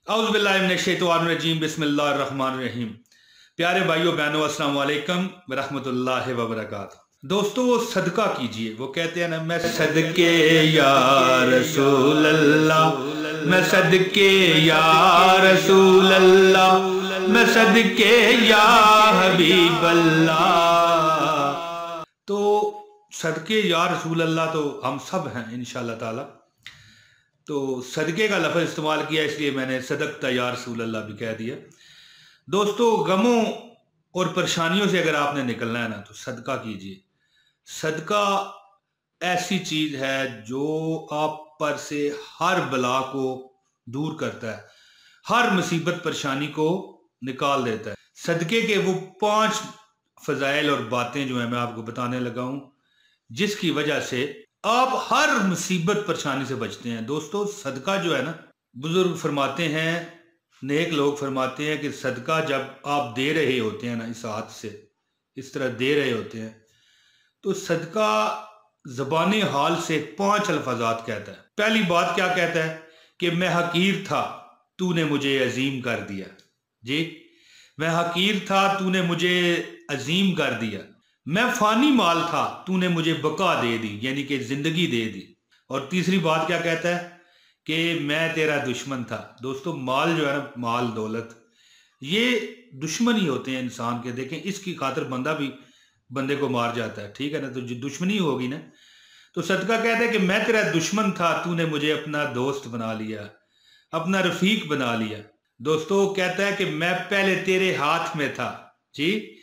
औज़ुबिल्लाहिमिनश्शैतानिर्रजीम बिस्मिल्लाहिर्रहमानिर्रहीम। प्यारे भाइयों बहनों, अस्सलाम वालेकुम वरहमतुल्लाहि वबरकातुहू। दोस्तों, सदका कीजिए। वो कहते हैं ना, मैं सदके या रसूल अल्लाह, मैं सदके या रसूल अल्लाह, मैं सदके या हबीब अल्लाह। तो सदके या रसूल अल्लाह तो हम सब हैं इंशाअल्लाह ताला। तो सदके का लफ्ज़ इस्तेमाल किया, इसलिए मैंने सदकता या रसूल अल्लाह भी कह दिया। दोस्तों, गमों और परेशानियों से अगर आपने निकलना है ना, तो सदका कीजिए। सदका ऐसी चीज़ है जो आप पर से हर बला को दूर करता है, हर मुसीबत परेशानी को निकाल देता है। सदके के वो 5 फ़ज़ाइल और बातें जो है मैं आपको बताने लगा हूँ, जिसकी वजह से आप हर मुसीबत परेशानी से बचते हैं। दोस्तों, सदका जो है ना, बुजुर्ग फरमाते हैं, नेक लोग फरमाते हैं कि सदका जब आप दे रहे होते हैं ना, इस हाथ से इस तरह दे रहे होते हैं, तो सदका ज़बानी हाल से 5 अल्फाजात कहता है। पहली बात क्या कहता है कि मैं हकीर था, तूने मुझे अजीम कर दिया। जी, मैं हकीर था, तूने मुझे अजीम कर दिया। मैं फानी माल था, तूने मुझे बका दे दी, यानी कि जिंदगी दे दी। और तीसरी बात क्या कहता है कि मैं तेरा दुश्मन था। दोस्तों, माल जो है ना, माल दौलत, ये दुश्मन ही होते हैं इंसान के। देखें, इसकी खातिर बंदा भी बंदे को मार जाता है, ठीक है ना, तो जो दुश्मनी होगी ना, तो सदका कहता है कि मैं तेरा दुश्मन था, तूने मुझे अपना दोस्त बना लिया, अपना रफीक बना लिया। दोस्तों, कहता है कि मैं पहले तेरे हाथ में था। जी,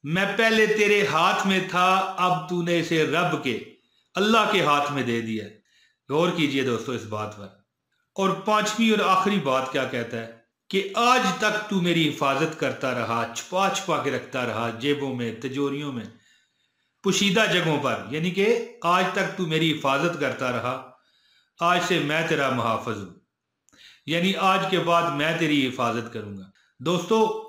मैं पहले तेरे हाथ में था, अब तूने इसे रब के, अल्लाह के हाथ में दे दिया। गौर कीजिए दोस्तों इस बात पर। और 5वीं और आखिरी बात क्या कहता है कि आज तक तू मेरी हिफाजत करता रहा, छुपा छुपा के रखता रहा, जेबों में, तिजोरियों में, पोशीदा जगहों पर, यानी कि आज तक तू मेरी हिफाजत करता रहा, आज से मैं तेरा मुहाफ़िज़ हूं, यानी आज के बाद मैं तेरी हिफाजत करूंगा। दोस्तों,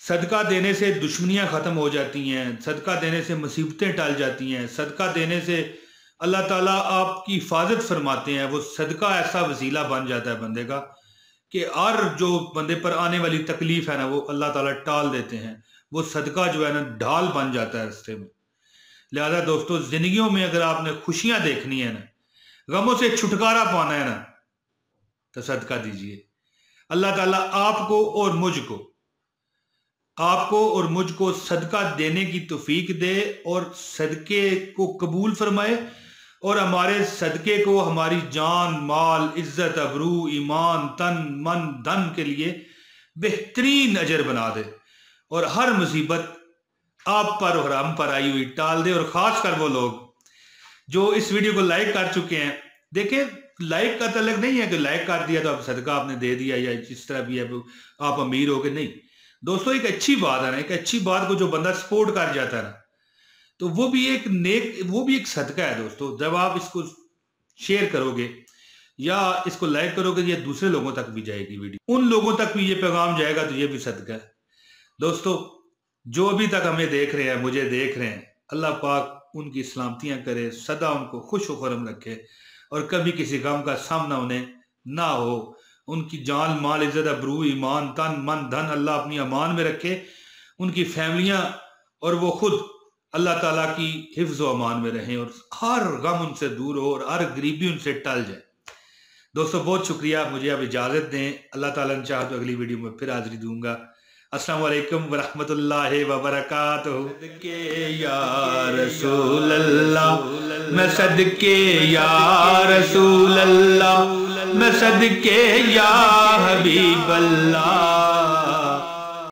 सदका देने से दुश्मनियां ख़त्म हो जाती हैं, सदका देने से मुसीबतें टल जाती हैं, सदका देने से अल्लाह ताला आपकी हिफाजत फरमाते हैं। वो सदका ऐसा वसीला बन जाता है बंदे का कि हर जो बंदे पर आने वाली तकलीफ है ना, वो अल्लाह ताला टाल देते हैं। वो सदका जो है ना, ढाल बन जाता है रास्ते में। लिहाजा दोस्तों, जिंदगियों में अगर आपने खुशियां देखनी है ना, गमों से छुटकारा पाना है ना, तो सदका दीजिए। अल्लाह ताला आपको और मुझको सदका देने की तौफीक दे और सदके को कबूल फरमाए, और हमारे सदके को हमारी जान, माल, इज्जत, अबरू, ईमान, तन, मन, धन के लिए बेहतरीन अजर बना दे, और हर मुसीबत आप पर और हम पर आई हुई टाल दे। और ख़ास कर वो लोग जो इस वीडियो को लाइक कर चुके हैं, देखें, लाइक का तलब नहीं है कि लाइक कर दिया तो आप सदका आपने दे दिया, या जिस तरह भी है आप अमीर हो गए, नहीं। दोस्तों, एक अच्छी बात है ना, एक अच्छी बात को जो बंदा सपोर्ट कर जाता है ना, तो वो भी एक सदका है। दोस्तों, जब आप इसको शेयर करोगे या इसको लाइक करोगे, ये दूसरे लोगों तक भी जाएगी वीडियो, उन लोगों तक भी ये पैगाम जाएगा, तो ये भी सदका है। दोस्तों, जो अभी तक हमें देख रहे हैं, मुझे देख रहे हैं, अल्लाह पाक उनकी सलामतियां करे, सदा उनको खुश व खुर्रम रखे, और कभी किसी गम का सामना उन्हें ना हो। उनकी जान, माल, इज्जत, अबरू, ईमान, तन, मन, धन अल्लाह अपनी अमान में रखे, उनकी फैमिलियां और वो खुद अल्लाह ताला की हिफ्ज़ व अमान में रहें, और हर गम उनसे दूर हो, और हर गरीबी उनसे टल जाए। दोस्तों, बहुत शुक्रिया, मुझे अब इजाज़त दें। अल्लाह ताला ने चाहा तो अगली वीडियो में फिर हाज़िरी दूंगा। अस्सलाम वालेकुम वरहमतुल्लाहि वबरकातुहू। सदके या रसूल अल्लाह, मैं सदके या रसूल अल्लाह, मैं सदके या हबीब अल्लाह।